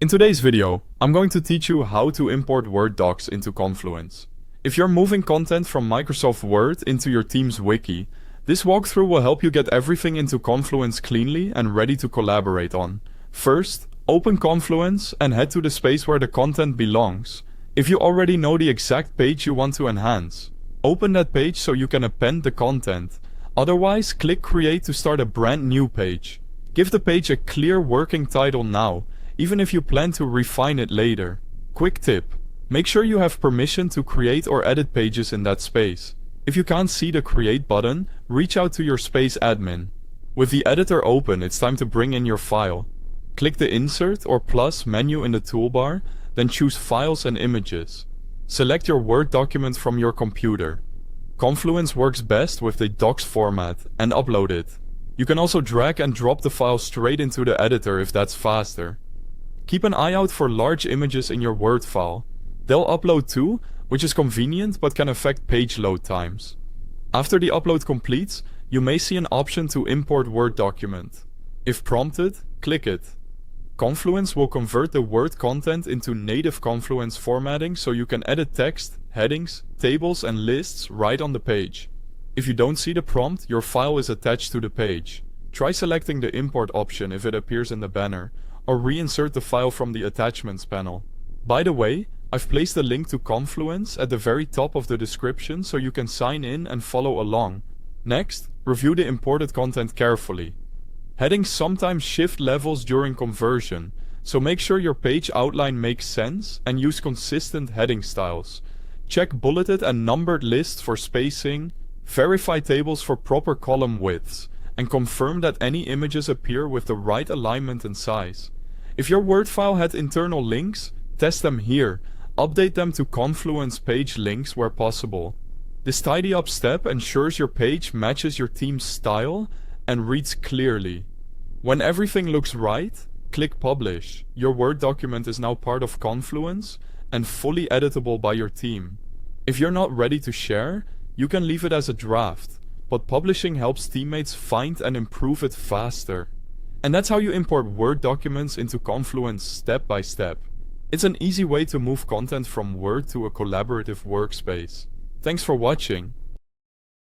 In today's video, I'm going to teach you how to import Word docs into Confluence. If you're moving content from Microsoft Word into your team's wiki, this walkthrough will help you get everything into Confluence cleanly and ready to collaborate on. First, open Confluence and head to the space where the content belongs. If you already know the exact page you want to enhance, open that page so you can append the content. Otherwise, click Create to start a brand new page. Give the page a clear working title now, even if you plan to refine it later. Quick tip: make sure you have permission to create or edit pages in that space. If you can't see the Create button, reach out to your space admin. With the editor open, it's time to bring in your file. Click the Insert or Plus menu in the toolbar, then choose Files and Images. Select your Word document from your computer. Confluence works best with the docx format, and upload it. You can also drag and drop the file straight into the editor if that's faster. Keep an eye out for large images in your Word file. They'll upload too, which is convenient but can affect page load times. After the upload completes, you may see an option to import Word document. If prompted, click it. Confluence will convert the Word content into native Confluence formatting so you can edit text, headings, tables and lists right on the page. If you don't see the prompt, your file is attached to the page. Try selecting the import option if it appears in the banner, or reinsert the file from the attachments panel. By the way, I've placed a link to Confluence at the very top of the description so you can sign in and follow along. Next, review the imported content carefully. Headings sometimes shift levels during conversion, so make sure your page outline makes sense and use consistent heading styles. Check bulleted and numbered lists for spacing, verify tables for proper column widths, and confirm that any images appear with the right alignment and size. If your Word file had internal links, test them here. Update them to Confluence page links where possible. This tidy up step ensures your page matches your team's style and reads clearly. When everything looks right, click Publish. Your Word document is now part of Confluence and fully editable by your team. If you're not ready to share, you can leave it as a draft, but publishing helps teammates find and improve it faster. And that's how you import Word documents into Confluence step by step. It's an easy way to move content from Word to a collaborative workspace. Thanks for watching.